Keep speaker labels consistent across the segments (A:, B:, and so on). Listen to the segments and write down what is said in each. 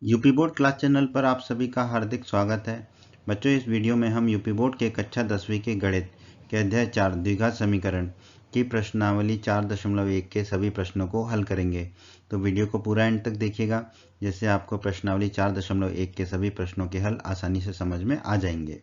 A: UP board class channel पर आप सभी का हार्दिक स्वागत है। बच्चों, इस वीडियो में हम यूपी बोर्ड के कक्षा 10वीं के गणित के अध्याय 4 द्विघात समीकरण की प्रश्नावली 4.1 के सभी प्रश्नों को हल करेंगे। तो वीडियो को पूरा एंड तक देखिएगा, जिससे आपको प्रश्नावली 4.1 के सभी प्रश्नों के हल आसानी से समझ में आ जाएंगे।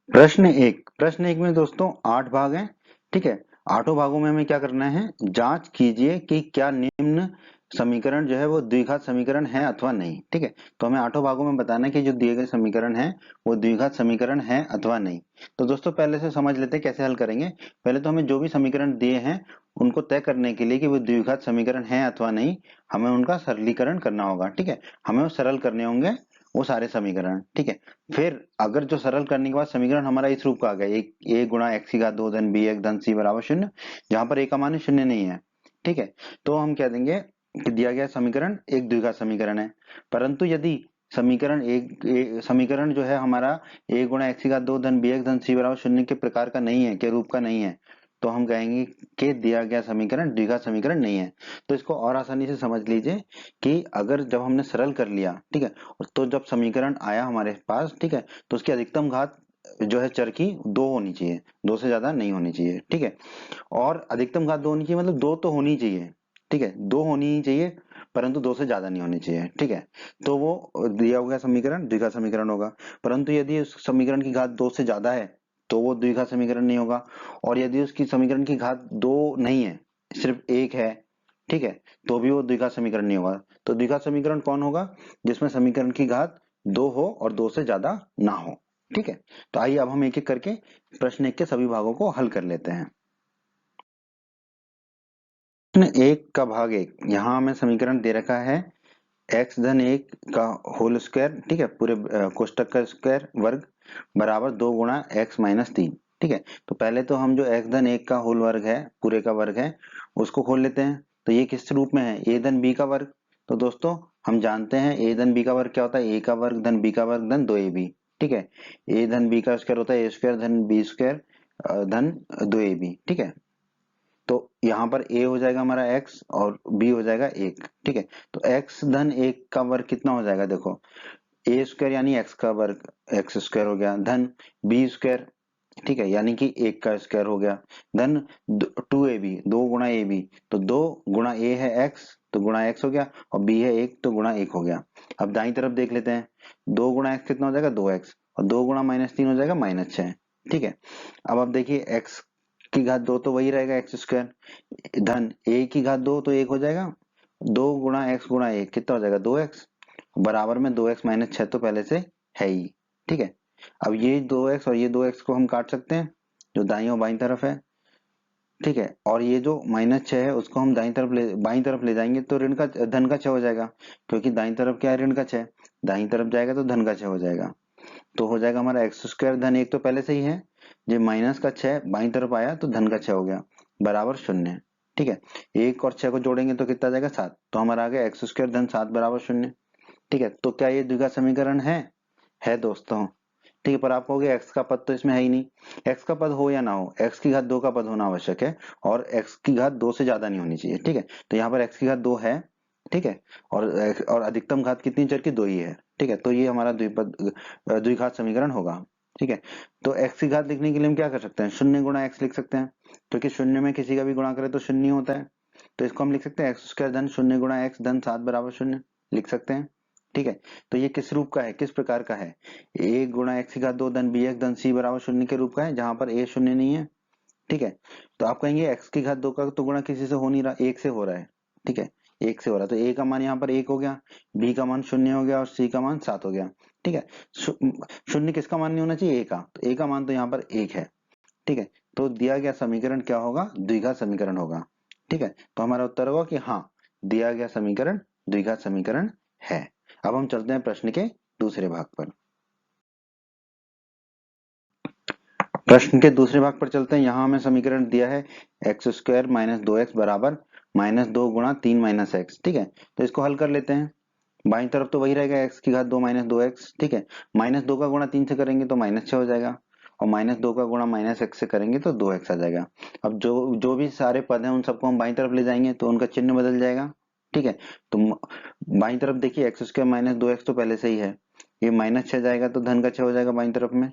B: प्रश्न एक में दोस्तों 8 भाग हैं। ठीक है, 8 भागों में हमें क्या करना है, जांच कीजिए कि क्या निम्न समीकरण जो है वो द्विघात समीकरण है अथवा नहीं। ठीक है, तो हमें 8 भागों में बताना है कि जो दिए गए समीकरण है वो द्विघात समीकरण है अथवा नहीं। तो दोस्तों पहले से समझ लेते हैं कैसे हल करेंगे। पहले तो हमें जो भी समीकरण दिए हैं उनको तय करने के लिए कि वो द्विघात समीकरण है अथवा नहीं, हमें उनका सरलीकरण करना होगा। ठीक है, हमें वो सरल करने होंगे वो सारे समीकरण। ठीक है, फिर अगर जो सरल करने के बाद समीकरण हमारा इस रूप का आ गया, ए गुणा एक्स की घात 2 धन बी एक धन सी बराबर शून्य, जहां पर ए का मान शून्य नहीं है। ठीक है, तो हम कह देंगे कि दिया गया समीकरण एक द्विघात समीकरण है। परंतु यदि समीकरण जो है हमारा ए गुणा एक्स की घात 2 धन बी एक धन सी बराबर शून्य के प्रकार का नहीं है, के रूप का नहीं है, तो हम कहेंगे कि दिया गया समीकरण द्विघात समीकरण नहीं है। तो इसको और आसानी से समझ लीजिए कि अगर जब हमने सरल कर लिया, ठीक है, तो जब समीकरण आया हमारे पास, ठीक है, तो उसकी अधिकतम घात जो है चर की 2 होनी चाहिए, 2 से ज्यादा नहीं होनी चाहिए। ठीक है, और अधिकतम घात 2 होनी चाहिए, मतलब 2 तो होनी चाहिए। ठीक है, 2 होनी ही चाहिए, परंतु 2 से ज्यादा नहीं होनी चाहिए। ठीक है, तो वो दिया हुआ समीकरण द्विघात समीकरण होगा। परंतु यदि उस समीकरण की घात 2 से ज्यादा है तो वो द्विघात समीकरण नहीं होगा। और यदि उसकी समीकरण की घात 2 नहीं है, सिर्फ एक है, ठीक है, तो भी वो द्विघात समीकरण नहीं होगा। तो द्विघात समीकरण कौन होगा, जिसमें समीकरण की घात 2 हो और 2 से ज्यादा ना हो। ठीक है, तो आइए अब हम एक एक करके प्रश्न एक के सभी भागों को हल कर लेते हैं। प्रश्न एक का भाग एक, यहाँ हमें समीकरण दे रखा है एक्स धन एक का होल स्क्वायर, ठीक है, पूरे कोष्टक का स्क्वायर वर्ग बराबर 2 गुणा एक्स माइनस 3। ठीक है, तो पहले तो हम जो एक्स धन एक का होल वर्ग है, पूरे का वर्ग है, उसको खोल लेते हैं। तो ये किस रूप में है, ए धन बी का वर्ग। तो दोस्तों हम जानते हैं ए धन बी का वर्ग क्या होता है, ए का वर्ग धन बी का वर्ग धन 2ab। ठीक है, ए धन बी का स्क्वायर होता है ए स्क्वायर धन बी स्क्वायर धन 2ab। ठीक है, तो यहाँ पर a हो जाएगा हमारा x और b हो जाएगा 1। ठीक है, तो x धन 1 का वर्ग कितना हो जाएगा, देखो a स्क्वायर यानी x का वर्ग, x स्क्वायर हो गया, धन b स्क्वायर, ठीक है, यानी कि 1 का स्क्वायर हो गया, धन 2ab, 2 गुणा ab, तो 2 गुणा a है x तो गुणा x हो गया, और b है 1 तो गुणा 1 हो गया। अब दाईं तरफ देख लेते हैं, 2 गुणा x कितना हो जाएगा 2x, और 2 गुणा -3 हो जाएगा -6। ठीक है, अब आप देखिए x की घात 2 तो वही रहेगा एक्स स्क्वायर, धन a की घात 2 तो 1 हो जाएगा, 2 गुणा x गुणा 1 कितना हो जाएगा 2x, बराबर में 2x माइनस 6 तो पहले से है ही। ठीक है, अब ये 2x और ये 2x को हम काट सकते हैं, जो दाईं और बाईं तरफ है। ठीक है, और ये जो -6 है उसको हम बाईं तरफ ले जाएंगे तो ऋण का धन का 6 हो जाएगा, क्योंकि दाईं तरफ क्या है ऋण का 6, दाईं तरफ जाएगा तो धन का 6 हो जाएगा। तो हो जाएगा हमारा एक्स स्क्वायर धन 1 तो पहले से ही है, जो माइनस का 6 बाईं तरफ आया तो धन का 6 हो गया, बराबर 0। ठीक है, 1 और 6 को जोड़ेंगे तो कितना आ जाएगा 7, तो हमारा आ गया एक्स स्क्वायर धन 7 बराबर 0। ठीक है, तो क्या ये द्विघात समीकरण है दोस्तों। ठीक है, पर आप कहोगे एक्स का पद तो इसमें है ही नहीं। एक्स का पद हो या ना हो, एक्स की घात 2 का पद होना आवश्यक है, और एक्स की घात 2 से ज्यादा नहीं होनी चाहिए। ठीक है, तो यहाँ पर एक्स की घात 2 है। ठीक है, और अधिकतम घात कितनी चर की 2 ही है। ठीक है, तो ये हमारा द्विघात समीकरण होगा। ठीक है, तो एक्स की घात लिखने के लिए हम क्या कर सकते हैं, शून्य गुणा एक्स लिख सकते हैं, क्योंकि शून्य में किसी का भी गुणा करें तो शून्य होता है। तो इसको हम लिख सकते हैं एक्स स्क्वायर धन शून्य गुणा एक्स धन 7 बराबर 0 लिख सकते हैं। ठीक है, तो ये किस रूप का है, किस प्रकार का है, a गुणा एक्स की घात 2 धन बी एक्स धन सी बराबर 0 के रूप का है, जहां पर a शून्य नहीं है। ठीक है, तो आप कहेंगे एक्स की घात 2 का तो गुणा किसी से हो नहीं रहा, एक से हो रहा है। ठीक है, एक से हो रहा है, तो a का मान यहाँ पर 1 हो गया, b का मान 0 हो गया, और c का मान 7 हो गया। ठीक है, शून्य किसका मान नहीं होना चाहिए, a का, तो a का मान तो यहाँ पर 1 है। ठीक है, तो दिया गया समीकरण क्या होगा, द्विघात समीकरण होगा। ठीक है, तो हमारा उत्तर होगा कि हाँ, दिया गया समीकरण द्विघात समीकरण है। अब हम चलते हैं प्रश्न के दूसरे भाग पर। प्रश्न के दूसरे भाग पर चलते हैं। यहाँ हमें समीकरण दिया है एक्स स्क्वायर माइनस 2x बराबर -2 गुणा 3 माइनस एक्स। ठीक है, तो इसको हल कर लेते हैं। बाईं तरफ तो वही रहेगा एक्स की घात 2 -2x। ठीक है, -2 का गुणा 3 से करेंगे तो -6 हो जाएगा, और -2 का गुणा -x से करेंगे तो 2x आ जाएगा। अब जो जो भी सारे पद हैं उन सबको हम बाईं तरफ ले जाएंगे तो उनका चिन्ह बदल जाएगा। ठीक है। तो बाईं तरफ देखिए एक्स स्क्वायर माइनस 2x तो पहले से ही है, ये -6 जाएगा तो धन का 6 हो जाएगा बाईं तरफ में,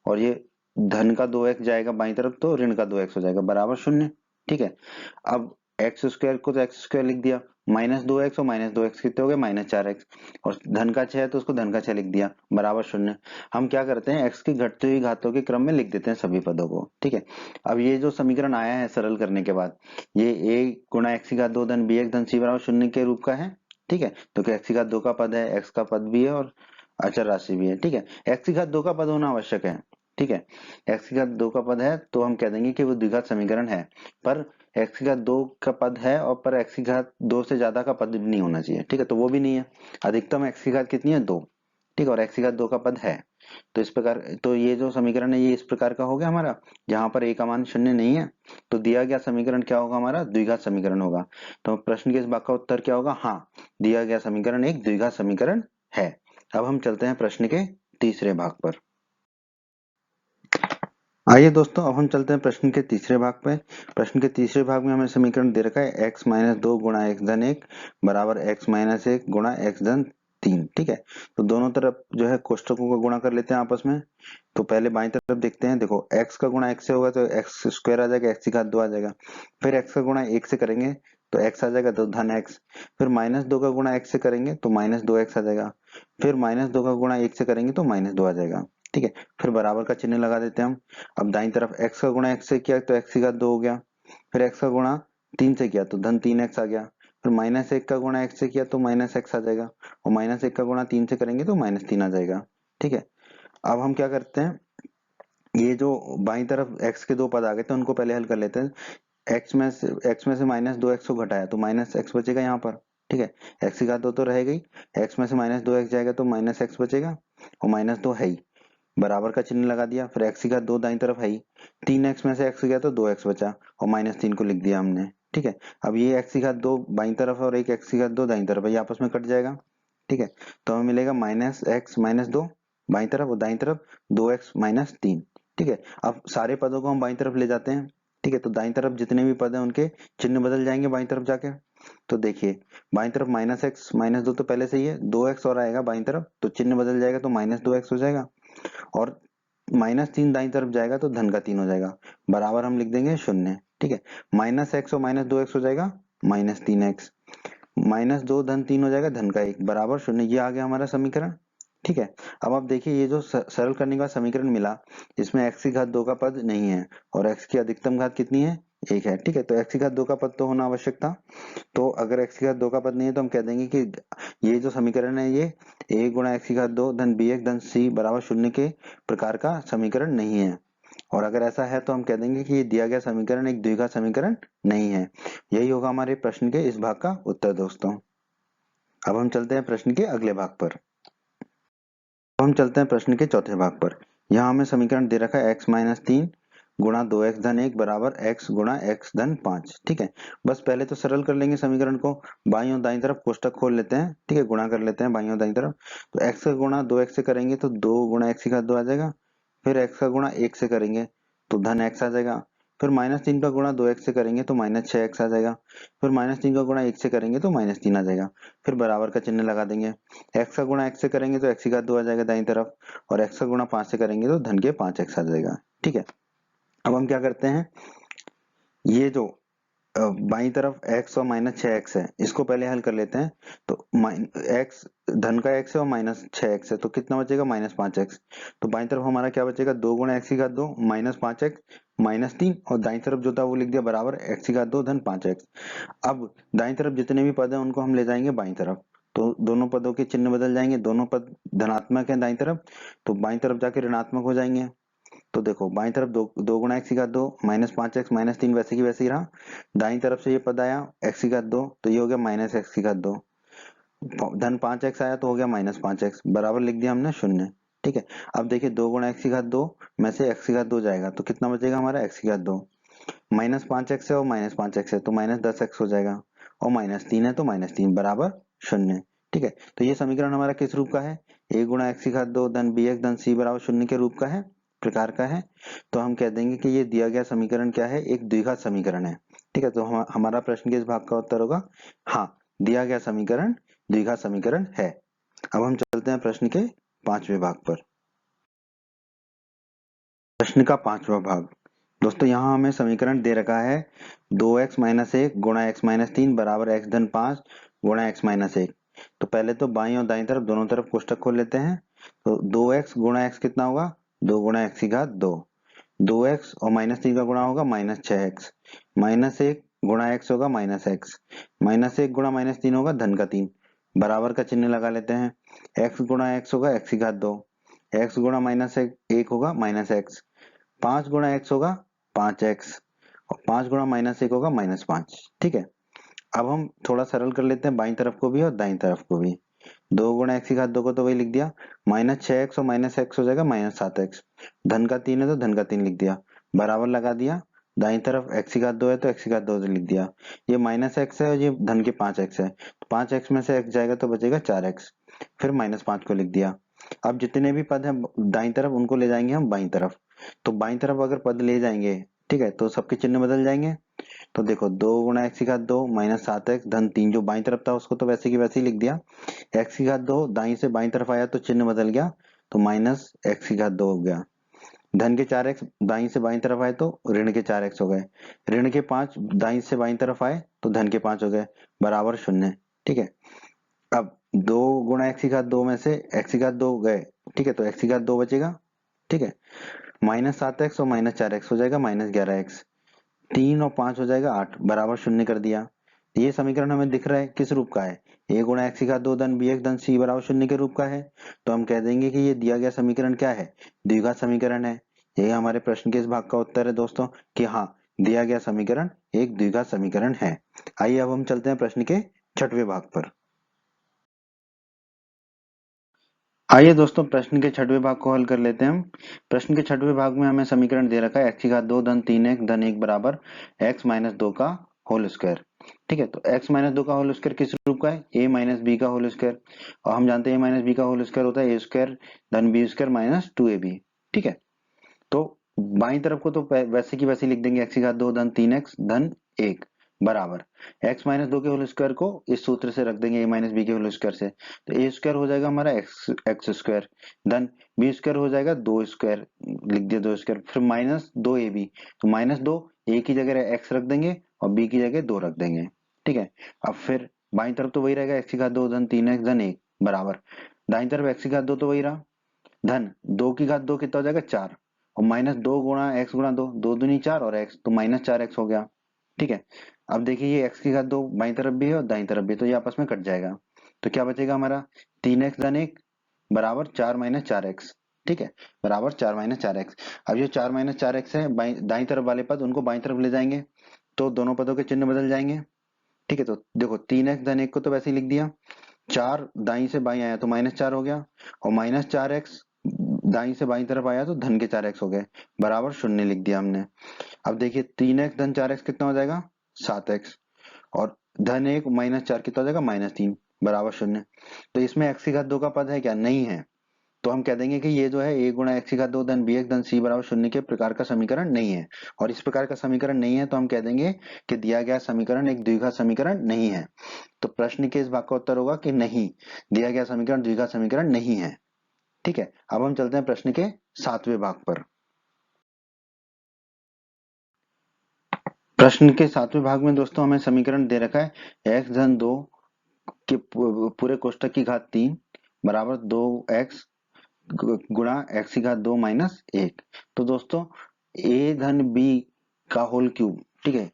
B: और ये धन का 2x जाएगा बाईं तरफ तो ऋण का 2x हो जाएगा बराबर 0। ठीक है। अब एक्स स्क्वायर को तो एक्स स्क्वायर लिख दिया, -2x और -2x कितने हो गए -4x, और धन का 6 है तो उसको धन का 6 लिख दिया बराबर 0। हम क्या करते हैं, x की घटती हुई घातों के क्रम में लिख देते हैं सभी पदों को। ठीक है। अब ये जो समीकरण आया है सरल करने के बाद, ये a गुणा x की घात 2 धन bx धन c बराबर 0 के रूप का है। ठीक है। तो x की घात 2 का पद है, x का पद भी है और अचर राशि भी है। ठीक है। x की घात 2 का पद होना आवश्यक है। ठीक है। x की घात 2 का पद है तो हम कह देंगे कि वो द्विघात समीकरण है, पर x की घात 2 का पद है और पर x की घात 2 से ज्यादा का पद भी नहीं होना चाहिए। ठीक है। तो वो भी नहीं है, अधिकतम x की घात कितनी है 2। ठीक है। और x की घात 2 का पद है, तो इस प्रकार, तो ये जो समीकरण है ये इस प्रकार का हो गया हमारा, जहां पर a का मान 0 नहीं है, तो दिया गया समीकरण क्या होगा हमारा, द्विघात समीकरण होगा। तो प्रश्न के इस भाग का उत्तर क्या होगा, हाँ, दिया गया समीकरण एक द्विघात समीकरण है। अब हम चलते हैं प्रश्न के तीसरे भाग पर। आइए दोस्तों, अब हम चलते हैं प्रश्न के तीसरे भाग पे। प्रश्न के तीसरे भाग में हमें समीकरण दे रखा है x माइनस 2 गुणा x धन 1 बराबर x माइनस 1 गुणा x धन 3। ठीक है। तो दोनों तरफ जो है कोष्टकों का गुणा कर लेते हैं आपस में। तो पहले बाईं तरफ देखते हैं, देखो x का गुणा x से होगा तो x स्क्वायर आ जाएगा, x की घात 2 आ जाएगा। फिर x का गुणा 1 से करेंगे तो x आ जाएगा, तो धन x। फिर -2 का गुणा x से करेंगे तो -2x आ जाएगा। फिर -2 का गुणा 1 से करेंगे तो -2 आ जाएगा। ठीक है। फिर बराबर का चिन्ह लगा देते हैं हम। अब दाईं तरफ x का गुणा x से किया तो x की घात 2 हो गया। फिर x का गुणा 3 से किया तो धन 3x आ गया। फिर -1 का गुणा x से किया तो -x आ जाएगा, और -1 का गुणा 3 से करेंगे तो -3 आ जाएगा। ठीक है। अब हम क्या करते हैं, ये जो बाईं तरफ x के दो पद आ गए थे उनको पहले हल कर लेते हैं। x में से -2x को घटाया तो -x बचेगा यहाँ पर। ठीक है। x की घात 2 तो रहेगा ही, x में से -2x जाएगा तो -x बचेगा, और -2 है ही, बराबर का चिन्ह लगा दिया। फिर x की घात 2 दाईं तरफ है ही, 3x में से x गया तो 2x बचा, और -3 को लिख दिया हमने। ठीक है। अब ये x की घात 2 बाईं तरफ और एक x की घात 2 दाईं तरफ है, ये आपस में कट जाएगा। ठीक है। तो हमें मिलेगा -x -2 बाईं तरफ, और दाईं तरफ 2x -3। ठीक है। अब सारे पदों को हम बाईं तरफ ले जाते हैं। ठीक है। तो दाईं तरफ जितने भी पद हैं उनके चिन्ह बदल जाएंगे बाईं तरफ जाके। तो देखिए, बाईं तरफ -x -2 तो पहले से ही है, 2x और आएगा बाईं तरफ तो चिन्ह बदल जाएगा तो -2x हो जाएगा, और -3 दाईं तरफ जाएगा तो धन का 3 हो जाएगा, बराबर हम लिख देंगे 0। ठीक है। -x और -2x हो जाएगा -3x, -2 धन 3 हो जाएगा धन का 1 बराबर 0। ये आ गया हमारा समीकरण। ठीक है। अब आप देखिए, ये जो सरल करने का समीकरण मिला, इसमें x की घात 2 का पद नहीं है, और x की अधिकतम घात कितनी है, 1 है। ठीक है। तो x की घात 2 का पद तो होना आवश्यक था। तो अगर x की घात 2 का पद नहीं है तो हम कह देंगे कि ये जो समीकरण है ये a गुणा x की घात 2 धन bx धन c बराबर 0 के प्रकार का समीकरण नहीं है। और अगर ऐसा है तो हम कह देंगे कि ये दिया गया समीकरण एक द्विघात समीकरण नहीं है। यही होगा हमारे प्रश्न के इस भाग का उत्तर दोस्तों। अब हम चलते हैं प्रश्न के अगले भाग पर। अब हम चलते हैं प्रश्न के चौथे भाग पर। यहाँ हमें समीकरण दे रखा है x माइनस 3 गुणा 2x धन 1 बराबर x गुणा x धन 5। ठीक है। बस पहले तो सरल कर लेंगे समीकरण को, बाईं और दाईं तरफ कोष्टक खोल लेते हैं। ठीक है। गुणा कर लेते हैं बाईं और दाईं तरफ। तो x का गुणा 2x से करेंगे तो 2 गुणा x की घात 2 आ जाएगा। फिर x का गुणा 1 से करेंगे तो धन x आ जाएगा। फिर -3 का गुणा 2x से करेंगे तो -6x आ जाएगा। फिर -3 का गुणा 1 से करेंगे तो -3 आ जाएगा। फिर बराबर का चिन्ह लगा देंगे। x का गुणा x से करेंगे तो x की घात 2 आ जाएगा दाईं तरफ, और x का गुणा 5 से करेंगे तो धन के 5x आ जाएगा। ठीक है। अब हम क्या करते हैं, ये जो बाईं तरफ x और -6x है इसको पहले हल कर लेते हैं। तो x धन का x है और -6x है तो कितना बचेगा, -5x। तो बाईं तरफ हमारा क्या बचेगा, 2 गुणा x की घात 2 -5x -3, और दाईं तरफ जो था वो लिख दिया बराबर x की घात 2 धन 5x। अब दाईं तरफ जितने भी पद हैं उनको हम ले जाएंगे बाईं तरफ, तो दोनों पदों के चिन्ह बदल जाएंगे, दोनों पद धनात्मक हैं दाईं तरफ, तो बाईं तरफ जाके ऋणात्मक हो जाएंगे। तो देखो, बाईं तरफ 2 गुणा x की घात 2 -5x -3 वैसे की वैसे ही रहा। दाईं तरफ से ये पद आया x की घात 2 तो ये हो गया -x की घात 2, धन 5x आया तो हो गया -5x, बराबर लिख दिया हमने 0। ठीक है। अब देखिए, 2 गुणा x की घात 2 में से x की घात 2 जाएगा तो कितना बचेगा हमारा, x की घात 2, -5x है और -5x है तो -10x हो जाएगा, और -3 है तो -3 बराबर 0। ठीक है। तो ये समीकरण हमारा किस रूप का है, a गुणा x की घात 2 धन bx धन c बराबर 0 के रूप का है, प्रकार का है। तो हम कह देंगे कि ये दिया गया समीकरण क्या है, एक द्विघात समीकरण है। ठीक है। तो हमारा प्रश्न के इस भाग का उत्तर होगा हाँ, दिया गया समीकरण द्विघात समीकरण है। अब हम चलते हैं प्रश्न के 5वें भाग पर। प्रश्न का 5वां भाग। दोस्तों यहाँ हमें समीकरण दे रखा है 2x माइनस 1 गुणा x माइनस 3 बराबर x धन 5 गुणा x माइनस 1। तो पहले तो बाईं और दाईं तरफ दोनों तरफ कोष्टक खोल लेते हैं। तो 2x गुणा x कितना होगा, 2 गुणा x की घात 2। 2x और माइनस 3 का गुणा होगा माइनस 6x। माइनस 1 गुणा x होगा माइनस x। माइनस 1 गुणा माइनस 3 होगा धन का 3। बराबर का चिन्ह लगा लेते हैं। x गुणा x होगा x की घात 2। x गुणा माइनस 1 होगा माइनस x। 5 गुणा x होगा 5x और 5 गुणा माइनस 1 होगा माइनस 5। ठीक है, अब हम थोड़ा सरल कर लेते हैं बाईं तरफ को भी और दाईं तरफ को भी। 2 गुणा एक्स की घात 2 को तो वही लिख दिया, माइनस 6x और माइनस एक्स हो जाएगा माइनस 7x। धन का 3 है तो धन का 3 लिख दिया, बराबर लगा दिया। दाईं तरफ एक्स की घात 2 है तो एक्स की घात 2 लिख दिया। ये माइनस एक्स है और ये धन के 5x है, तो 5x में से x जाएगा तो बचेगा 4x। फिर माइनस 5 को लिख दिया। अब जितने भी पद हैं दाईं तरफ उनको ले जाएंगे हम बाईं तरफ। तो बाईं तरफ अगर पद ले जाएंगे, ठीक है, तो सबके चिन्ह बदल जाएंगे। तो देखो 2 गुणा एक्स की घात 2 माइनस 7x धन 3, जो बाईं तरफ था उसको तो वैसे की वैसे ही लिख दिया। एक्स की घात 2 दाईं से बाईं तरफ आया तो चिन्ह बदल गया, तो माइनस एक्स की घात 2 हो गया। धन के 4x दाईं से बाईं तरफ आए तो ऋण के 4x हो गए। ऋण के 5 दाईं से बाईं तरफ आए तो धन के 5 हो गए, बराबर 0। ठीक है, अब 2 गुणा एक्स की घात 2 में से एक्स की घात 2 गए, ठीक है, तो एक्स की घात 2 बचेगा। ठीक है, माइनस 7x और माइनस 4x हो जाएगा माइनस 11x। 3 और 5 हो जाएगा 8, बराबर 0 कर दिया। ये समीकरण हमें दिख रहा है किस रूप का है, a गुणा एक्स की घात 2 धन bx धन c बराबर 0 के रूप का है। तो हम कह देंगे कि ये दिया गया समीकरण क्या है, द्विघात समीकरण है। यही हमारे प्रश्न के इस भाग का उत्तर है दोस्तों, कि हाँ, दिया गया समीकरण एक द्विघात समीकरण है। आइए अब हम चलते हैं प्रश्न के 6वें भाग पर। आइए दोस्तों प्रश्न के 6वें भाग को हल कर लेते हैं हम। प्रश्न के 6वें भाग में हमें समीकरण दे रखा है x की घात 2 धन 3x धन 1 बराबर x माइनस 2 का होल स्क्वायर। ठीक है, तो x माइनस 2 का होल स्क्वायर किस रूप का है, a माइनस बी का होल स्क्वायर। और हम जानते हैं a माइनस बी का होल स्क्वायर होता है a स्क्वायर धन बी स्क्वायर माइनस 2ab। ठीक है, तो बाईं तरफ को तो वैसे की वैसे लिख देंगे, x की घात 2 धन 3x धन 1 बराबर x माइनस 2 के होल स्क्वायर को इस सूत्र से रख देंगे a माइनस बी के होल स्क्वायर से। तो a स्क्वायर हो जाएगा हमारा एक्स स्क्वायर धन b स्क्वायर हो जाएगा 2 स्क्वायर, लिख दिया 2 स्क्वायर, फिर माइनस 2ab। तो माइनस 2 a की जगह x रख देंगे और b की जगह 2 रख देंगे। ठीक है, अब फिर बाईं तरफ तो वही रहेगा, x की घात 2 धन 3x धन 1 बराबर दाईं तरफ x की घात 2 तो वही रहा, धन 2 की घात 2 कितना हो जाएगा 4 और माइनस 2 गुणा x गुणा 2, 2 दूनी 4 और x तो माइनस 4x हो गया। ठीक है, अब देखिए ये x की घात 2 बाईं तरफ भी है और दाईं तरफ भी, तो ये आपस में कट जाएगा। तो क्या बचेगा हमारा 3x धन 1 बराबर 4 माइनस 4x। ठीक है, बराबर 4 माइनस 4x। अब ये 4 माइनस 4x है, दाईं तरफ वाले पद उनको बाईं तरफ ले जाएंगे तो दोनों पदों के चिन्ह बदल जाएंगे। ठीक है, तो देखो 3x धन 1 को तो वैसे ही लिख दिया, 4 दाईं से बाईं आया तो माइनस 4 हो गया और माइनस 4x दाईं से बाईं तरफ आया तो धन के 4x हो गए, बराबर 0 लिख दिया हमने। अब देखिए 3x धन 4x कितना हो जाएगा 7x और धन 1 माइनस 4 कितना हो जाएगा माइनस 3 बराबर 0। तो इसमें x की घात 2 का पद है क्या, नहीं है। तो हम कह देंगे कि ये जो है a गुणा एक्स की घात 2 धन bx धन c बराबर 0 के प्रकार का समीकरण नहीं है। और इस प्रकार का समीकरण नहीं है तो हम कह देंगे कि दिया गया समीकरण एक द्विघात समीकरण नहीं है। तो प्रश्न के इस भाग का उत्तर होगा कि नहीं, दिया गया समीकरण द्विघात समीकरण नहीं है। ठीक है, अब हम चलते हैं प्रश्न के 7वें भाग पर। प्रश्न के 7वें भाग में दोस्तों हमें समीकरण दे रखा है x धन 2 के पूरे कोष्टक की घात 3 बराबर 2x गुणा x की घात 2 माइनस 1। तो दोस्तों a धन b का होल क्यूब, ठीक है,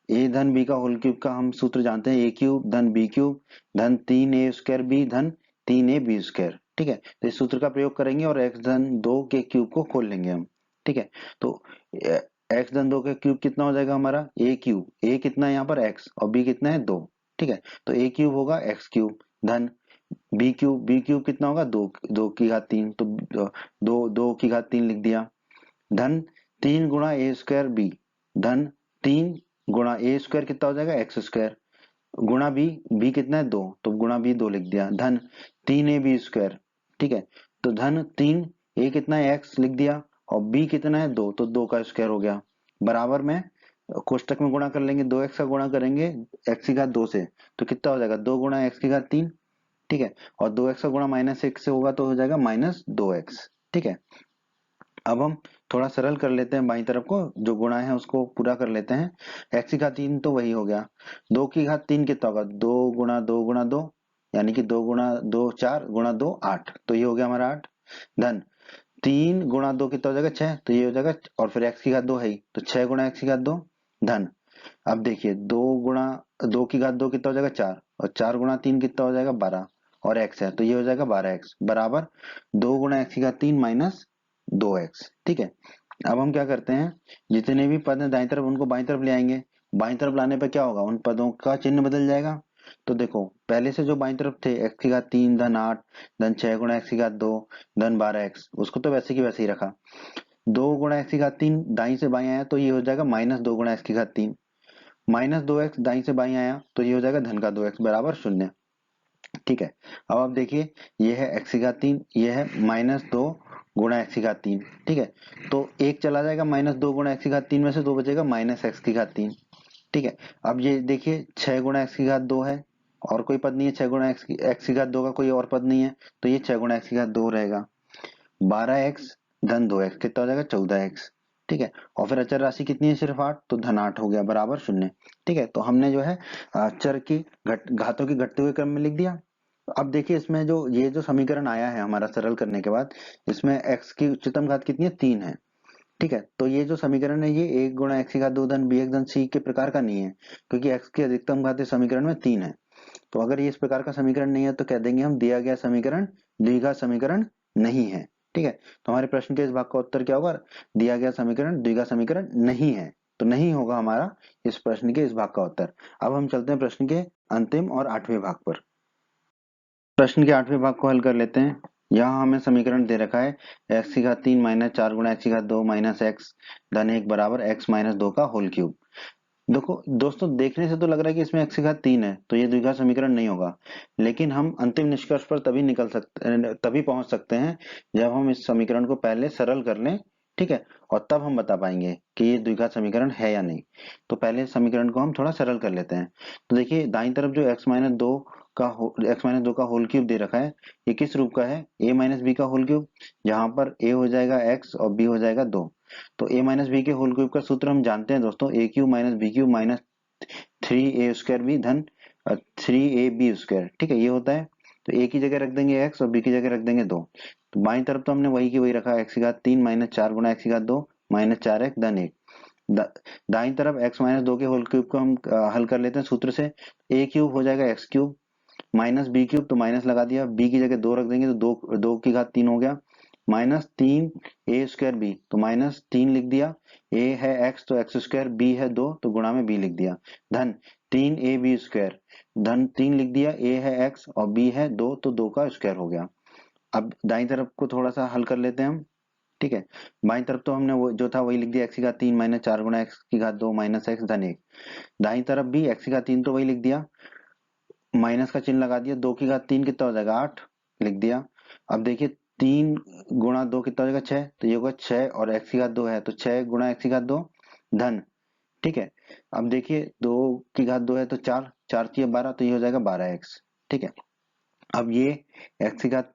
B: a धन b का होल क्यूब का हम सूत्र जानते हैं, a क्यूब धन b क्यूब धन 3a स्क्वायर b धन 3a b स्क्वायर। ठीक है, तो इस सूत्र का प्रयोग करेंगे और x धन 2 के क्यूब को खोल लेंगे हम। ठीक है, तो x धन 2 का क्यूब कितना हो जाएगा हमारा a क्यूब, a कितना है यहाँ पर x और b कितना है 2। ठीक है, तो a क्यूब होगा x क्यूब धन b क्यूब कितना होगा 2, 2 की घात 3, तो 2 की घात 3 लिख दिया, धन 3 गुणा a स्क्वायर b धन 3 गुणा a स्क्वायर कितना हो जाएगा एक्स स्क्वायर गुणा b कितना है 2, तो गुणा b 2 लिख दिया, धन 3ab स्क्वायर। ठीक है, तो धन 3 a कितना है x लिख दिया और b कितना है 2, तो 2 का स्क्वायर हो गया, बराबर में कोष्टक में गुणा कर लेंगे, 2x का गुणा करेंगे x की घात 2 से, तो कितना हो जाएगा 2 गुणा x की घात 3, ठीक है। और 2x का गुणा -1 से होगा तो हो जाएगा -2x, ठीक है। अब हम थोड़ा सरल कर लेते हैं, बाईं तरफ को जो गुणा है उसको पूरा कर लेते हैं। x की घात 3 तो वही हो गया, 2 की घात 3 कितना होगा, 2 गुणा 2 गुणा 2, यानी कि 2 गुणा 2 4 गुणा 2 8, तो ये हो गया हमारा 8, धन 3 गुणा 2 कितना हो जाएगा 6, तो ये हो जाएगा, और फिर x की घात 2 है ही, तो 6 गुणा x की घात 2, धन अब देखिए 2 गुणा 2 की घात 2 कितना हो जाएगा 4, और 4 गुणा 3 कितना हो जाएगा 12, और x है तो ये हो जाएगा 12x बराबर 2 गुणा x की घात 3 माइनस 2x, ठीक है। अब हम क्या करते हैं, जितने भी पद हैं दाईं तरफ उनको बाईं तरफ ले आएंगे। बाईं तरफ लाने पर क्या होगा, उन पदों का चिन्ह बदल जाएगा। तो देखो पहले से जो बाईं तरफ थे x की घात 3 धन 8 धन 6 गुणा x की घात 2 धन 12x, उसको तो वैसे की वैसे ही रखा। 2 गुणा x की घात 3 दाईं से बाईं आया तो ये हो जाएगा -2 गुणा x की घात 3, -2x दाईं से बाईं आया तो ये हो जाएगा धन का 2x बराबर 0, ठीक है। अब आप देखिए ये है x की घात 3, ये है -2 गुणा x की घात 3, ठीक है। तो एक चला जाएगा -2 गुणा x की घात 3 में से, 2 बचेगा -x की घात 3, ठीक है। अब ये देखिए 6 गुणा x की घात 2 है, और कोई पद नहीं है, 6 गुणा x की घात 2 का कोई और पद नहीं है, तो ये 6 गुणा x की घात 2 रहेगा, 12x धन 2x कितना हो जाएगा 14x, ठीक है। और फिर अचर राशि कितनी है सिर्फ 8, तो धन 8 हो गया बराबर 0, ठीक है। तो हमने जो है चर की घातों की घटते हुए क्रम में लिख दिया। अब देखिए इसमें जो ये जो समीकरण आया है हमारा सरल करने के बाद, इसमें x की उच्चतम घात कितनी है 3 है, ठीक है। तो ये जो समीकरण है ये 1 गुणा x की घात 2 धन b1 धन c के प्रकार का नहीं है, क्योंकि x की अधिकतम घात इस समीकरण में 3 है। तो अगर ये इस प्रकार का समीकरण नहीं है तो कह देंगे हम दिया गया समीकरण द्विघात समीकरण नहीं है, ठीक है। तो हमारे प्रश्न के इस भाग का उत्तर क्या होगा, दिया गया समीकरण द्विघात समीकरण नहीं है, तो नहीं होगा हमारा इस प्रश्न के इस भाग का उत्तर। अब हम चलते हैं प्रश्न के अंतिम और 8वें भाग पर। प्रश्न के 8वें भाग को हल कर लेते हैं। यहाँ हमें समीकरण दे रखा है x की घात 3 माइनस 4 गुणा x की घात 2 माइनस x धन 1 बराबर x माइनस 2 का होल क्यूब। देखो दोस्तों देखने से तो लग रहा है कि इसमें x की घात 3 है, तो ये द्विघात समीकरण नहीं होगा, लेकिन हम अंतिम निष्कर्ष पर तभी पहुंच सकते हैं जब हम इस समीकरण को पहले सरल कर लें, ठीक है। और तब हम बता पाएंगे कि ये द्विघात समीकरण है या नहीं। तो पहले समीकरण को हम थोड़ा सरल कर लेते हैं। तो देखिए दाईं तरफ जो x-2 का होल क्यूब दे रखा है, ये किस रूप का है, a माइनस बी का होल क्यूब, जहां पर a हो जाएगा x और b हो जाएगा 2। तो a माइनस बी के होल क्यूब का सूत्र हम जानते हैं दोस्तों, a cube minus B cube minus 3a² B धन 3ab स्क्वायर, ठीक है, ये होता है। तो a की जगह रख देंगे x और b की जगह रख देंगे 2। तो बाईं तरफ तो हमने वही की वही रखा, x की घात 3 माइनस 4 गुणा x की घात 2 माइनस 4x धन 1। दाईं तरफ x माइनस 2 के होल क्यूब को हम हल कर लेते हैं सूत्र से, a क्यूब हो जाएगा x cube minus B cube, तो माइनस लगा दिया, b की जगह 2 रख देंगे तो 2 की घात 3 हो गया, माइनस 3a² बी, तो माइनस 3 लिख दिया, a है x तो x², b है 2 तो गुणा में b लिख दिया, धन 3ab², धन 3 लिख दिया, a है x और b है 2 तो 2 का स्क्वायर हो गया। अब दाईं तरफ को थोड़ा सा हल कर लेते हैं हम, ठीक है। बाईं तरफ तो हमने वो जो था वही लिख दिया, x की घात 3 माइनस 4 गुणा x की घात 2 माइनस x धन 1। दाईं तरफ भी x की घात 3 तो वही लिख दिया, माइनस का चिन्ह लगा दिया, 2 की घात 3 कितना हो जाएगा 8 लिख दिया। अब देखिए 3 गुणा 2 कितना हो जाएगा 6, तो ये होगा 6 और x की घात 2 है तो 6 गुणा x की घात 2 धन, ठीक है। अब देखिए 2 की घात 2 है तो 4, 4 3 12 तो ये हो जाएगा 12x, ठीक है। अब ये x की घात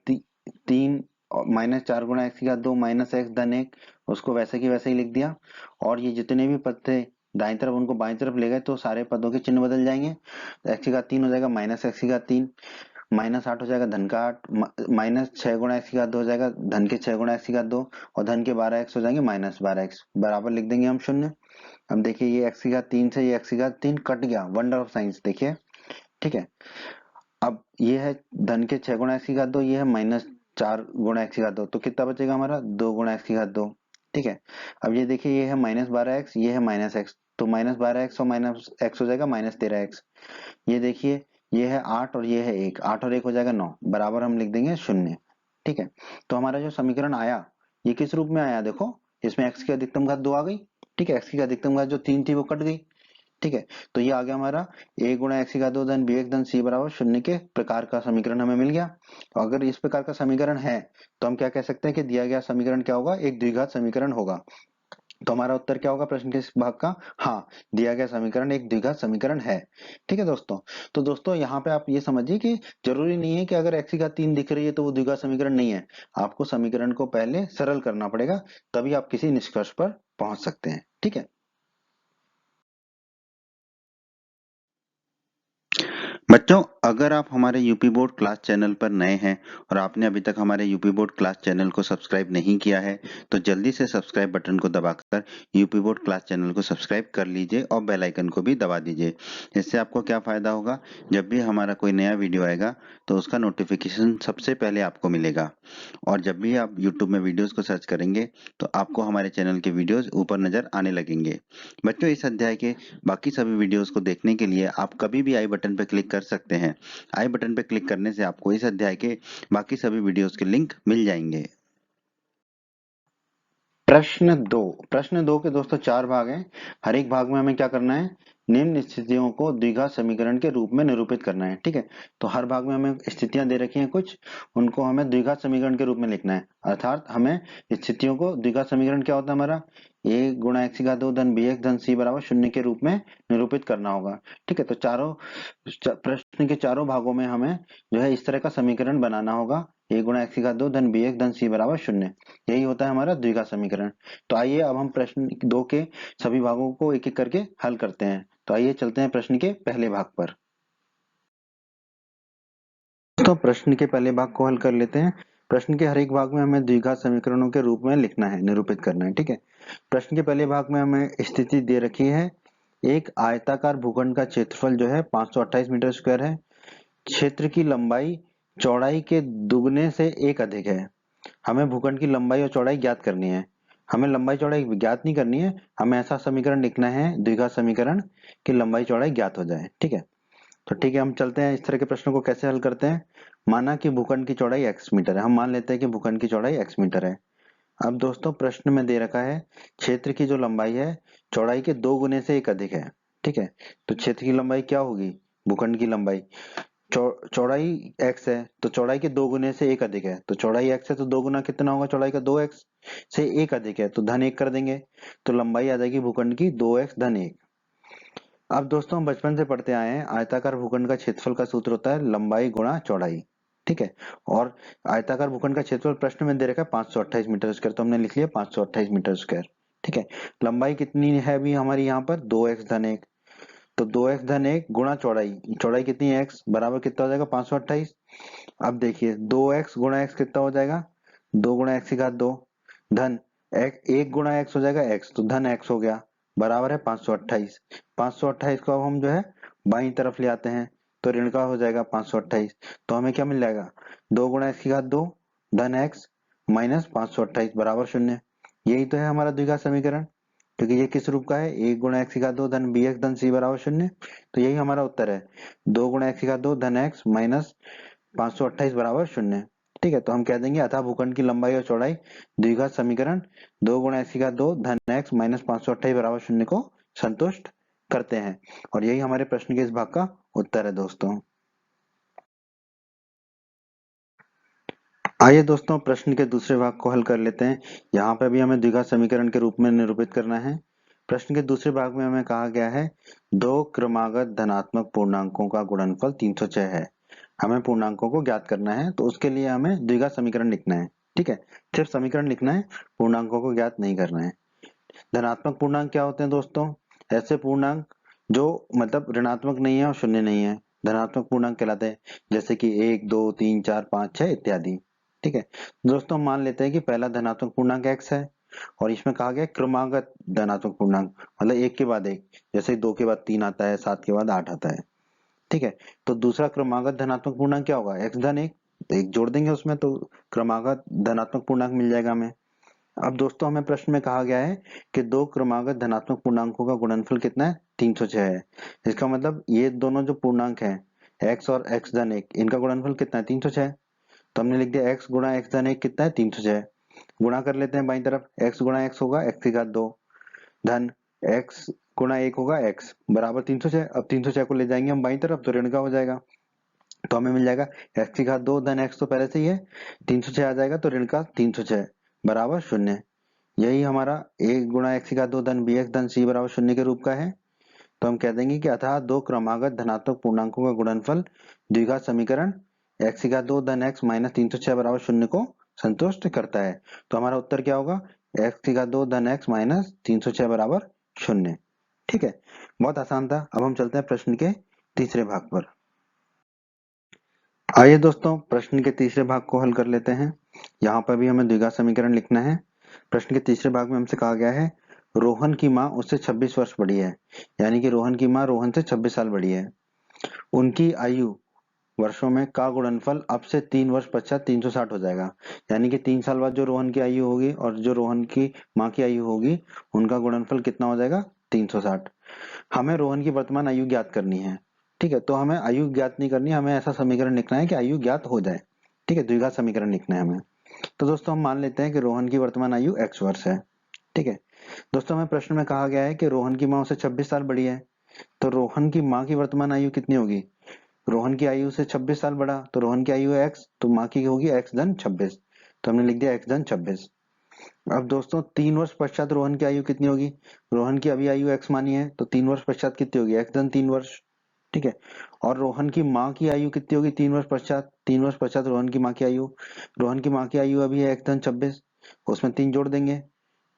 B: 3 माइनस 4 गुणा x की घात 2 माइनस x धन 1, उसको वैसे की वैसे ही लिख दिया। और ये जितने भी पद थे दाईं तरफ उनको बाईं तरफ ले गए तो सारे पदों के चिन्ह बदल जाएंगे। तो x की घात 3 हो जाएगा माइनस x की घात 3, माइनस 8 हो जाएगा धन का 8, माइनस 6 गुणा x की घात 2 हो जाएगा धन के 6 गुणा x की घात 2, और धन के 12x हो जाएंगे माइनस 12x बराबर लिख देंगे हम 0। अब देखिए ये x की घात 3 से ये x की घात 3 कट गया, वंडर ऑफ साइंस देखिए, ठीक है। अब ये है धन के 6 गुणा x की घात 2, ये है माइनस 4 गुणा x की घात 2, तो कितना बचेगा हमारा 2 गुणा x की घात 2, ठीक है। अब ये देखिए ये है माइनस 12x, ये है माइनस x, तो माइनस 12x और माइनस x हो जाएगा माइनस 13x। ये देखिए ये है 8 और ये है 1, 8 और 1 हो जाएगा 9 बराबर हम लिख देंगे 0, ठीक है। तो हमारा जो समीकरण आया ये किस रूप में आया, देखो इसमें x की अधिकतम घात 2 आ गई, ठीक है, x की अधिकतम घात जो 3 थी वो कट गई, ठीक है। तो ये आ गया हमारा a गुणा x की घात 2 धन b1 धन c बराबर 0 के प्रकार का समीकरण हमें मिल गया। तो अगर इस प्रकार का समीकरण है तो हम क्या कह सकते हैं कि दिया गया समीकरण क्या होगा, एक द्विघात समीकरण होगा। तो हमारा उत्तर क्या होगा प्रश्न के इस भाग का? हाँ, दिया गया समीकरण एक द्विघात समीकरण है। ठीक है दोस्तों। तो दोस्तों यहाँ पे आप ये समझिए कि जरूरी नहीं है कि अगर x की घात 3 दिख रही है तो वो द्विघात समीकरण नहीं है। आपको समीकरण को पहले सरल करना पड़ेगा, तभी आप किसी निष्कर्ष पर पहुंच सकते हैं। ठीक है बच्चों, अगर आप हमारे यूपी बोर्ड क्लास चैनल पर नए हैं और आपने अभी तक हमारे यूपी बोर्ड क्लास चैनल को सब्सक्राइब नहीं किया है, तो जल्दी से सब्सक्राइब बटन को दबाकर यूपी बोर्ड क्लास चैनल को सब्सक्राइब कर लीजिए और बेल आइकन को भी दबा दीजिए। इससे आपको क्या फायदा होगा, जब भी हमारा कोई नया वीडियो आएगा तो उसका नोटिफिकेशन सबसे पहले आपको मिलेगा। और जब भी आप यूट्यूब में वीडियोस को सर्च करेंगे तो आपको हमारे चैनल के वीडियोस ऊपर नजर आने लगेंगे। बच्चों, इस अध्याय के बाकी सभी वीडियोस को देखने के लिए आप कभी भी आई बटन पर क्लिक कर सकते हैं। आई बटन पर क्लिक करने से आपको इस अध्याय के बाकी सभी वीडियोस के लिंक मिल जाएंगे। प्रश्न 2 के दोस्तों 4 भाग हैं। हर एक भाग में हमें क्या करना है, निम्न स्थितियों को द्विघात समीकरण के रूप में निरूपित करना है। ठीक है, तो हर भाग में हमें स्थितियां दे रखी हैं कुछ, उनको हमें द्विघात समीकरण के रूप में लिखना है। अर्थात हमें स्थितियों को, द्विघात समीकरण क्या होता है हमारा, a गुणा x की घात 2 धन bx धन c बराबर 0 के रूप में निरूपित करना होगा। ठीक है, तो प्रश्न के चारों भागों में हमें जो है इस तरह का समीकरण बनाना होगा। a गुणा x की घात 2 धन bx धन c बराबर 0, यही होता है हमारा द्विघात समीकरण। तो आइए अब हम प्रश्न 2 के सभी भागों को एक एक करके हल करते हैं। तो आइए चलते हैं प्रश्न के पहले भाग पर। तो प्रश्न के पहले भाग को हल कर लेते हैं। प्रश्न के हर एक भाग में हमें द्विघात समीकरणों के रूप में लिखना है, निरूपित करना है। ठीक है, प्रश्न के पहले भाग में हमें स्थिति दे रखी है, एक आयताकार भूखंड का क्षेत्रफल जो है 528 मीटर स्क्वायर है, क्षेत्र की लंबाई चौड़ाई के दुगने से एक अधिक है। हमें भूखंड की लंबाई और चौड़ाई ज्ञात करनी है। हमें लंबाई चौड़ाई ज्ञात नहीं करनी है, हमें ऐसा समीकरण लिखना है द्विघात समीकरण की लंबाई चौड़ाई ज्ञात हो जाए। ठीक है, तो ठीक है, हम चलते हैं इस तरह के प्रश्नों को कैसे हल करते हैं। माना कि भूखंड की चौड़ाई x मीटर है, हम मान लेते हैं कि भूखंड की चौड़ाई x मीटर है। अब दोस्तों प्रश्न में दे रखा है क्षेत्र की जो लंबाई है चौड़ाई के 2 गुने से एक अधिक है। ठीक है, तो क्षेत्र की लंबाई क्या होगी, भूखंड की लंबाई चौड़ाई x है, तो चौड़ाई के 2 गुने से एक अधिक है, तो चौड़ाई x है तो 2 गुना कितना होगा, चौड़ाई का 2x से एक अधिक है तो धन 1 कर देंगे, तो लंबाई आ जाएगी भूखंड की 2x धन 1। अब दोस्तों हम बचपन से पढ़ते आए हैं, आयताकार भूखंड का क्षेत्रफल का सूत्र होता है लंबाई गुणा चौड़ाई। ठीक है, और आयताकार भूखंड का क्षेत्रफल प्रश्न में दे रखा है 528 मीटर स्क्वायर, तो हमने लिख लिया 528 मीटर स्क्वायर। ठीक है, लंबाई कितनी है अभी हमारी यहाँ पर 2x धन 1, तो 2x धन 1 गुणा चौड़ाई, चौड़ाई कितनी है x बराबर कितना हो जाएगा 528। अब देखिए 2x गुणा x कितना हो जाएगा, 2 गुणा x की घात 2 धन 1 गुणा x हो जाएगा x, तो धन x हो गया, बराबर है 528। 528 को अब हम जो है बाईं तरफ ले आते हैं तो ऋण का हो जाएगा 528, तो हमें क्या मिल जाएगा, 2 गुणा x की घात 2 धन x माइनस 528 बराबर 0। यही तो है हमारा द्विघात समीकरण, क्योंकि ये किस रूप का है, 1 गुणा x की घात 2 धन bx धन c बराबर 0। तो यही हमारा उत्तर है, 2 गुणा x की घात 2 धन x माइनस 528 बराबर 0। ठीक है, तो हम कह देंगे अतः भूखंड की लंबाई और चौड़ाई द्विघात समीकरण 2 गुणा x की घात 2 धन x माइनस 528 बराबर 0 को संतुष्ट करते हैं। और यही हमारे प्रश्न के इस भाग का उत्तर है दोस्तों। आइए दोस्तों प्रश्न के दूसरे भाग को हल कर लेते हैं। यहाँ पे भी हमें द्विघात समीकरण के रूप में निरूपित करना है। प्रश्न के दूसरे भाग में हमें कहा गया है दो क्रमागत धनात्मक पूर्णांकों का गुणनफल 306 है। हमें पूर्णांकों को ज्ञात करना है, तो उसके लिए हमें द्विघात समीकरण लिखना है। ठीक है, सिर्फ समीकरण लिखना है, पूर्णांकों को ज्ञात नहीं करना है। धनात्मक पूर्णांक क्या होते हैं दोस्तों, ऐसे पूर्णांक जो मतलब ऋणात्मक नहीं है और शून्य नहीं है, धनात्मक पूर्णांक कहलाते हैं, जैसे कि 1 2 3 4 5 6 इत्यादि। ठीक है दोस्तों, मान लेते हैं कि पहला धनात्मक पूर्णांक x है और इसमें कहा गया क्रमागत धनात्मक पूर्णांक, मतलब एक के बाद एक, जैसे 2 के बाद 3 आता है, 7 के बाद 8 आता है। ठीक है, तो दूसरा क्रमागत धनात्मक पूर्णांक क्या होगा, x धन 1, तो एक जोड़ देंगे उसमें, तो क्रमागत धनात्मक पूर्णांक मिल जाएगा हमें। अब दोस्तों हमें प्रश्न में कहा गया है कि दो क्रमागत धनात्मक पूर्णांकों का गुणनफल कितना है, 306 है। इसका मतलब ये दोनों जो पूर्णांक हैं x और x धन 1, इनका गुणनफल कितना है, 306। तो हमने लिख दिया x गुणा x धन 1 कितना है, 306। गुणा कर लेते हैं बाईं तरफ, x गुणा x होगा x की घात 2 धन x गुणा 1 होगा x बराबर 306। अब 306 को ले जाएंगे हम बाईं तरफ तो ऋण का हो जाएगा, तो हमें मिल जाएगा x की घात 2 धन x तो पहले से ही है, 306 आ जाएगा तो ऋण का 306 बराबर 0। यही हमारा a गुणा x की घात 2 धन bx धन c बराबर 0 के रूप का है। तो हम कह देंगे कि अतः दो क्रमागत धनात्मक पूर्णांकों का गुणनफल द्विघात समीकरण x की घात 2 धन x माइनस 306 बराबर 0 को संतुष्ट करता है। तो हमारा उत्तर क्या होगा, x की घात 2 धन x माइनस 306 बराबर 0। ठीक है, बहुत आसान था। अब हम चलते हैं प्रश्न के तीसरे भाग पर। आइए दोस्तों, प्रश्न के तीसरे भाग को हल कर लेते हैं। यहाँ पर भी हमें द्विघात समीकरण लिखना है। प्रश्न के तीसरे भाग में हमसे कहा गया है रोहन की माँ उससे 26 वर्ष बड़ी है, यानी कि रोहन की माँ रोहन से 26 साल बड़ी है। उनकी आयु वर्षों में का गुणनफल अब से 3 वर्ष पश्चात 360 हो जाएगा, यानी कि 3 साल बाद जो रोहन की आयु होगी और जो रोहन की माँ की आयु होगी उनका गुणनफल कितना हो जाएगा, 360। हमें रोहन की वर्तमान आयु ज्ञात करनी है। ठीक है, तो हमें आयु ज्ञात नहीं करनी, हमें ऐसा समीकरण लिखना है कि आयु ज्ञात हो जाए। ठीक है, द्विघात समीकरण लिखना है हमें। तो दोस्तों हम मान लेते हैं कि रोहन की वर्तमान आयु x वर्ष है। ठीक है दोस्तों, हमें प्रश्न में कहा गया है कि रोहन की माँ उससे 26 साल बड़ी है। तो रोहन की माँ की वर्तमान आयु कितनी होगी, रोहन की आयु से 26 साल बड़ा, तो रोहन की आयु है x, तो माँ की होगी x धन 26। तो हमने लिख दिया x धन 26। अब दोस्तों 3 वर्ष पश्चात रोहन की आयु कितनी होगी, रोहन की अभी आयु x मानी है, तो 3 वर्ष पश्चात कितनी होगी, x धन 3 वर्ष। ठीक है, और रोहन की माँ की आयु कितनी होगी 3 वर्ष पश्चात, 3 वर्ष पश्चात रोहन की माँ की आयु, रोहन की माँ की आयु अभी है x धन 26, उसमें 3 जोड़ देंगे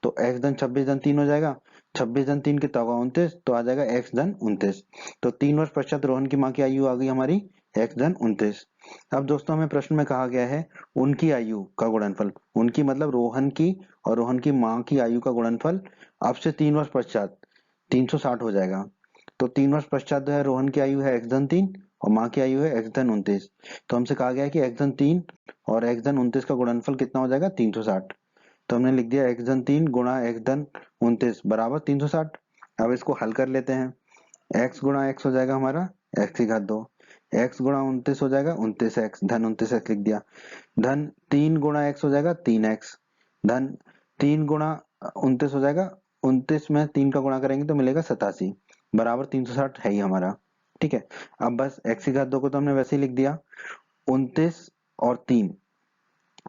B: तो x धन 26 धन 3 हो जाएगा। 26 धन 3 कितना होगा, 29, तो आ जाएगा x धन 29। तो 3 वर्ष पश्चात रोहन की माँ की आयु आ गई हमारी x धन 29। अब दोस्तों हमें प्रश्न में कहा गया है उनकी आयु का गुणनफल, उनकी मतलब रोहन की और रोहन की माँ की आयु का गुणनफल अब से 3 वर्ष पश्चात 360 हो जाएगा। तो 3 वर्ष पश्चात जो है रोहन की आयु है x धन 3 और माँ की आयु है x धन 29। तो हमसे कहा गया है कि x धन 3 और x धन 29 का गुणनफल कितना हो जाएगा, 360। तो हमने लिख दिया x धन 3 गुणा x धन 29 बराबर 360। अब इसको हल कर लेते हैं। x गुणा x हो जाएगा हमारा x की घात 2, x गुणा 29 हो जाएगा 29x धन 29x लिख दिया, धन 3 गुणा x हो जाएगा 3x, धन 3 गुणा 29 हो जाएगा, 29 में 3 का गुणा करेंगे तो मिलेगा 87 बराबर 360 है ही हमारा। ठीक है, अब बस x की घात 2 को तो हमने वैसे ही लिख दिया, 29 और 3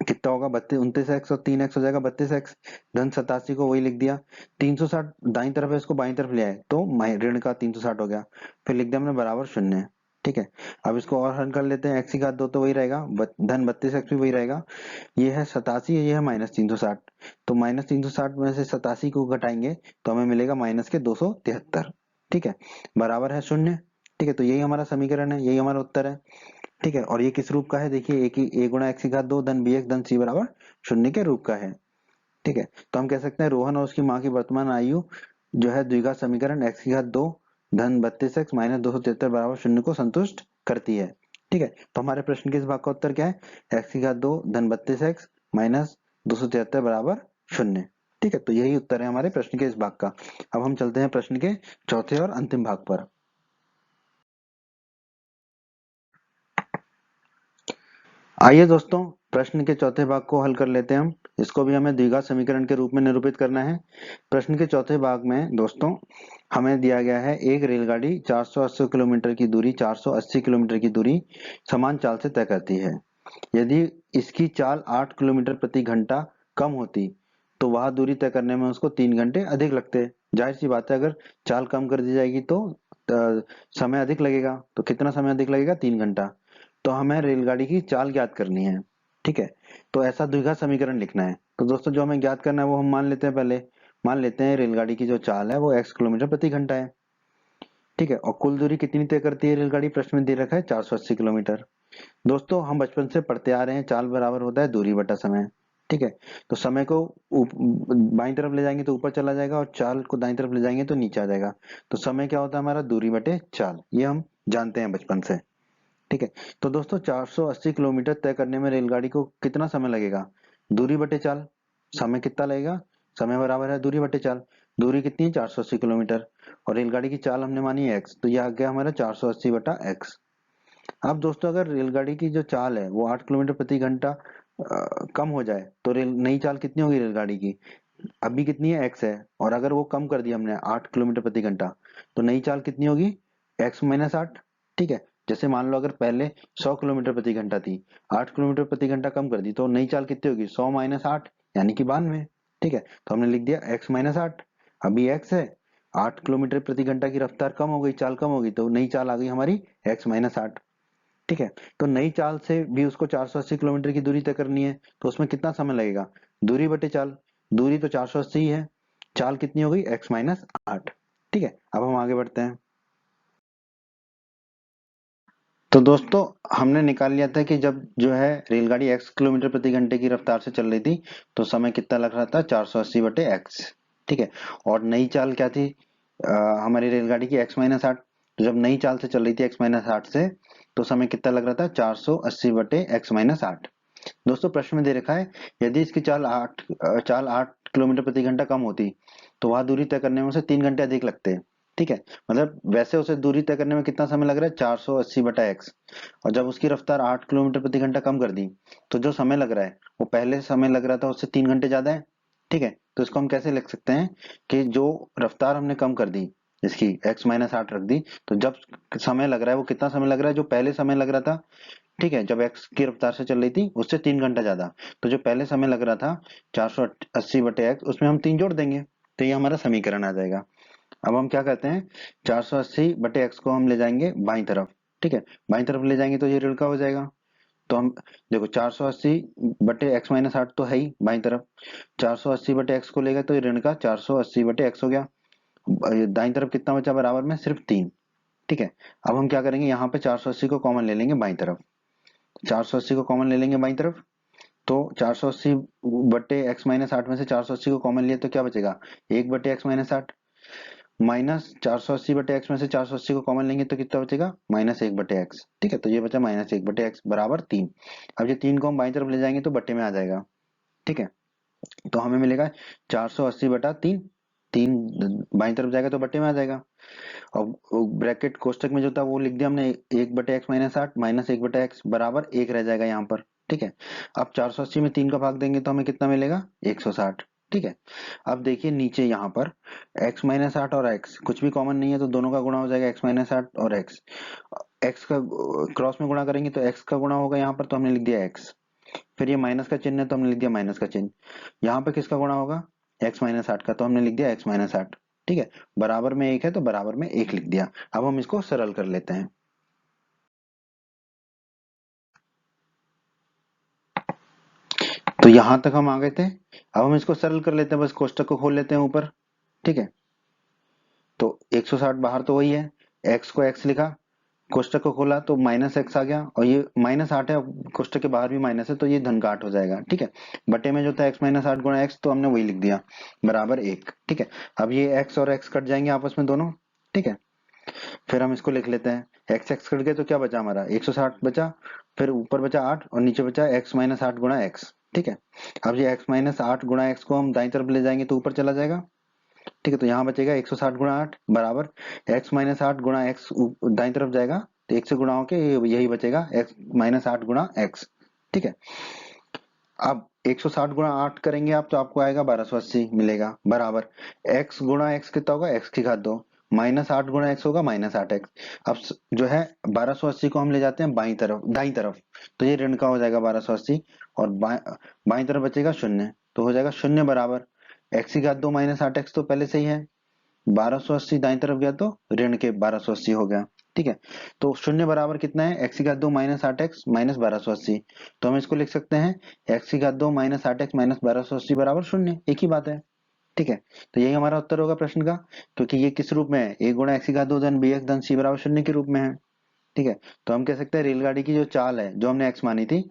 B: कितना होगा, 29x और 3x हो जाएगा 32x, धन 87 को वही लिख दिया। 360 दाईं तरफ है, इसको बाईं तरफ ले आए तो ऋण का 360 हो गया, फिर लिख दिया हमने बराबर 0। ठीक है, अब इसको और हल कर लेते हैं। x की घात 2 तो वही रहेगा, धन 32x भी वही रहेगा, ये है 87, ये है माइनस 360। तो माइनस 360 में से 87 को घटाएंगे तो हमें मिलेगा माइनस के 273। ठीक है, बराबर है 0। ठीक है, तो यही हमारा समीकरण है, यही हमारा उत्तर है। ठीक है, और ये किस रूप का है, देखिए a गुणा x की घात 2 धन bx धन c बराबर 0 के रूप का है। ठीक है, तो हम कह सकते हैं रोहन और उसकी माँ की वर्तमान आयु जो है द्विघात समीकरण x की घात 2 धन 32x माइनस 273 बराबर 0 को संतुष्ट करती है। ठीक है, तो हमारे प्रश्न के इस भाग का उत्तर क्या है, x की घात 2 धन 32x माइनस 273 बराबर 0। ठीक है, तो यही उत्तर है हमारे प्रश्न के इस भाग का। अब हम चलते हैं प्रश्न के चौथे और अंतिम भाग पर। आइए दोस्तों, प्रश्न के चौथे भाग को हल कर लेते हैं हम। इसको भी हमें द्विघात समीकरण के रूप में निरूपित करना है। प्रश्न के चौथे भाग में दोस्तों हमें दिया गया है एक रेलगाड़ी 480 किलोमीटर की दूरी 480 किलोमीटर की दूरी समान चाल से तय करती है। यदि इसकी चाल 8 किलोमीटर प्रति घंटा कम होती तो वह दूरी तय करने में उसको 3 घंटे अधिक लगते। जाहिर सी बात है, अगर चाल कम कर दी जाएगी तो समय अधिक लगेगा। तो कितना समय अधिक लगेगा, 3 घंटा। तो हमें रेलगाड़ी की चाल ज्ञात करनी है। ठीक है, तो ऐसा द्विघात समीकरण लिखना है। तो दोस्तों जो हमें ज्ञात करना है वो हम मान लेते हैं। पहले मान लेते हैं रेलगाड़ी की जो चाल है वो x किलोमीटर प्रति घंटा है। ठीक है, और कुल दूरी कितनी तय करती है रेलगाड़ी, प्रश्न में दे रखा है 480 किलोमीटर। दोस्तों हम बचपन से पढ़ते आ रहे हैं चाल बराबर होता है दूरी बटा समय। ठीक है, तो समय को बाईं तरफ ले जाएंगे तो ऊपर चला जाएगा और चाल को दाईं तरफ ले जाएंगे तो नीचे आ जाएगा। तो समय क्या होता है हमारा, दूरी बटे चाल, ये हम जानते हैं बचपन से। ठीक है, तो दोस्तों 480 किलोमीटर तय करने में रेलगाड़ी को कितना समय लगेगा, दूरी बटे चाल, समय कितना लगेगा, समय बराबर है दूरी बटे चाल। दूरी कितनी है, 480 किलोमीटर, और रेलगाड़ी की चाल हमने मानी है x, तो यह आ गया हमारा 480 बटा x। अब दोस्तों अगर रेलगाड़ी की जो चाल है वो 8 किलोमीटर प्रति घंटा कम हो जाए तो रेल नई चाल कितनी होगी रेलगाड़ी की, अभी कितनी है x है, और अगर वो कम कर दिया हमने 8 किलोमीटर प्रति घंटा तो नई चाल कितनी होगी, x माइनस 8। ठीक है, जैसे मान लो अगर पहले 100 किलोमीटर प्रति घंटा थी, 8 किलोमीटर प्रति घंटा कम कर दी तो नई चाल कितनी होगी, 100 माइनस 8 यानी कि 92। ठीक है, तो हमने लिख दिया x माइनस 8। अभी x है 8 किलोमीटर प्रति घंटा की रफ्तार कम हो गई, चाल कम हो गई, तो नई चाल आ गई हमारी x माइनस 8। ठीक है, तो नई चाल से भी उसको 480 किलोमीटर की दूरी तय करनी है, तो उसमें कितना समय लगेगा? दूरी बटे चाल, दूरी तो 480 ही है, चाल कितनी हो गई? x minus 8। ठीक है, अब हम आगे बढ़ते हैं। तो दोस्तों हमने निकाल लिया था कि जब जो है रेलगाड़ी x किलोमीटर प्रति घंटे की रफ्तार से चल रही थी तो समय कितना लग रहा था? 480 बटे x। ठीक है, और नई चाल क्या थी हमारी रेलगाड़ी की? x minus 8। तो जब नई चाल से चल रही थी x माइनस 8 से तो समय कितना लग रहा था? 480 बटे x माइनस 8। दोस्तों प्रश्न में दे रखा है यदि इसकी चाल 8 किलोमीटर प्रति घंटा कम होती तो वह दूरी तय करने में उसे 3 घंटे अधिक लगते। ठीक है, मतलब वैसे उसे दूरी तय करने में कितना समय लग रहा है? 480 बटा एक्स। और जब उसकी रफ्तार 8 किलोमीटर प्रति घंटा कम कर दी तो जो समय लग रहा है वो पहले समय लग रहा था उससे 3 घंटे ज्यादा है। ठीक है, तो इसको हम कैसे लिख सकते हैं कि जो रफ्तार हमने कम कर दी इसकी x माइनस 8 रख दी, तो जब समय लग रहा है वो कितना समय लग रहा है? जो पहले समय लग रहा था, ठीक है, जब x की रफ्तार से चल रही थी उससे 3 घंटा ज्यादा, तो जो पहले समय लग रहा था 480 बटे एक्स उसमें हम 3 जोड़ देंगे तो ये हमारा समीकरण आ जाएगा। अब हम क्या करते हैं, 480 बटे एक्स को हम ले जाएंगे बाईं तरफ। ठीक है, बाईं तरफ ले जाएंगे तो ये ऋण का हो जाएगा। तो हम देखो 480 बटे एक्स माइनस 8 तो है ही बाईं तरफ, 480 बटे एक्स को लेगा तो ये ऋण का 480 बटे एक्स हो गया। दाईं तरफ कितना बचा बराबर में? सिर्फ 3। ठीक है, अब हम क्या करेंगे, यहाँ पे 480 को कॉमन ले लेंगे बाईं तरफ। 480 को कॉमन ले लेंगे बाईं तरफ, तो 480 बटे एक्स माइनस 8 में से 480 को कॉमन लिए तो क्या बचेगा? 1 बटे एक्स माइनस 8, माइनस 480 बटे एक्स में से 480 को कॉमन लेंगे तो कितना बचेगा? माइनस 1 बटे एक्स। ठीक है, तो ये बचा माइनस 1 बटे एक्स बराबर 3। अब ये 3 को हम बाईं तरफ ले जाएंगे तो बटे में आ जाएगा। ठीक है, तो हमें मिलेगा 480 बटा 3, 3 बाईं तरफ जाएगा तो बटे में आ जाएगा। और ब्रैकेट कोष्टक में जो था वो लिख दिया हमने, 1 बटे एक्स माइनस 8 माइनस 1 बटे एक्स बराबर 1 रह जाएगा यहाँ पर। ठीक है, अब 480 में 3 का भाग देंगे तो हमें कितना मिलेगा? 160। ठीक है, अब देखिए नीचे यहाँ पर x माइनस 8 और x कुछ भी कॉमन नहीं है तो दोनों का गुणा हो जाएगा, x माइनस 8 और x। x का क्रॉस में गुणा करेंगे तो x का गुणा होगा यहाँ पर, तो हमने लिख दिया x। फिर ये माइनस का चिन्ह है तो हमने लिख दिया माइनस का चिन्ह। यहाँ पे किसका गुणा होगा? x माइनस 8 का, तो हमने लिख दिया x माइनस 8। ठीक है, बराबर में 1 है तो बराबर में 1 लिख दिया। अब हम इसको सरल कर लेते हैं। तो यहां तक हम आ गए थे, अब हम इसको सरल कर लेते हैं, बस कोष्टक को खोल लेते हैं ऊपर। ठीक है, तो 160 बाहर तो वही है, x को x लिखा, कोष्टक को खोला तो माइनस एक्स आ गया, और ये माइनस 8 है, कोष्टक के बाहर भी माइनस है तो ये धन का 8 हो जाएगा। ठीक है, बटे में जो था x माइनस 8 गुणा x, तो हमने वही लिख दिया बराबर 1। ठीक है, अब ये x और x कट जाएंगे आपस में दोनों। ठीक है, फिर हम इसको लिख लेते हैं, x x कट गए तो क्या बचा हमारा? 160 बचा, फिर ऊपर बचा 8 और नीचे बचा x माइनस 8 गुणा x। ठीक है, अब ये x माइनस 8 गुणा x को हम दाईं तरफ ले जाएंगे तो ऊपर चला जाएगा। ठीक है, तो यहाँ बचेगा 160 गुणा 8 बराबर x माइनस 8 गुणा x दाईं तरफ जाएगा तो 1 से गुणा होके यही बचेगा x माइनस 8 गुणा x। ठीक है, अब 160 गुणा 8 करेंगे आप तो आपको आएगा 1280 मिलेगा बराबर x गुणा x कितना होगा? x की घात 2 माइनस 8 गुणा x होगा माइनस 8x। अब जो है 1280 को हम ले जाते हैं बाईं तरफ, दाईं तरफ, तो ये ऋण का हो जाएगा 1280, और बाईं तरफ बचेगा शून्य, तो हो जाएगा शून्य बराबर x की घात 2 माइनस 8x तो पहले से ही है, 1280 दाईं तरफ गया तो ऋण के 1280 हो गया। ठीक है, तो शून्य बराबर कितना है? x की घात 2 माइनस 8x माइनस 1280, तो हम इसको लिख सकते हैं x की घात 2 माइनस 8x माइनस 1280 बराबर शून्य, एक ही बात है। ठीक है, तो यही हमारा उत्तर होगा प्रश्न का, क्योंकि ये किस रूप में है? a गुणा x की घात 2 धन bx धन c बराबर शून्य के रूप में है। ठीक है, तो हम कह सकते हैं रेलगाड़ी की जो चाल है जो हमने x मानी थी,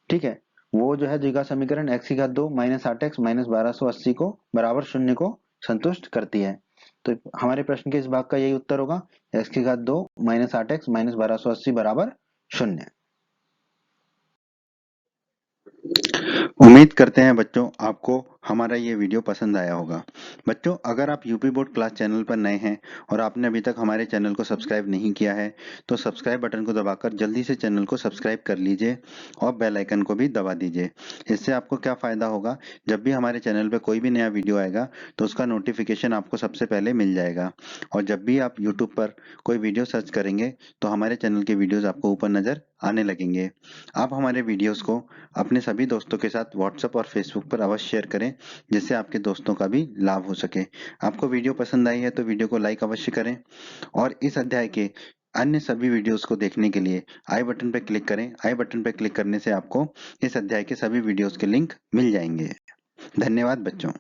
B: ठीक है, वो जो है द्विघात समीकरण x की घात 2 माइनस 8x माइनस 1280 को बराबर शून्य को संतुष्ट करती है। तो हमारे प्रश्न के इस भाग का यही उत्तर होगा, x की घात 2 माइनस 8x माइनस 1280 बराबर शून्य।
A: उम्मीद करते हैं बच्चों आपको हमारा ये वीडियो पसंद आया होगा। बच्चों अगर आप यूपी बोर्ड क्लास चैनल पर नए हैं और आपने अभी तक हमारे चैनल को सब्सक्राइब नहीं किया है तो सब्सक्राइब बटन को दबाकर जल्दी से चैनल को सब्सक्राइब कर लीजिए और बेल आइकन को भी दबा दीजिए। इससे आपको क्या फ़ायदा होगा, जब भी हमारे चैनल पर कोई भी नया वीडियो आएगा तो उसका नोटिफिकेशन आपको सबसे पहले मिल जाएगा, और जब भी आप यूट्यूब पर कोई वीडियो सर्च करेंगे तो हमारे चैनल के वीडियोज़ आपको ऊपर नज़र
B: आने लगेंगे। आप हमारे वीडियोस को अपने सभी दोस्तों के साथ व्हाट्सएप और फेसबुक पर अवश्य शेयर करें, जिससे आपके दोस्तों का भी लाभ हो सके। आपको वीडियो पसंद आई है तो वीडियो को लाइक अवश्य करें और इस अध्याय के अन्य सभी वीडियोस को देखने के लिए आई बटन पर क्लिक करें। आई बटन पर क्लिक करने से आपको इस अध्याय के सभी वीडियोस के लिंक मिल जाएंगे। धन्यवाद बच्चों।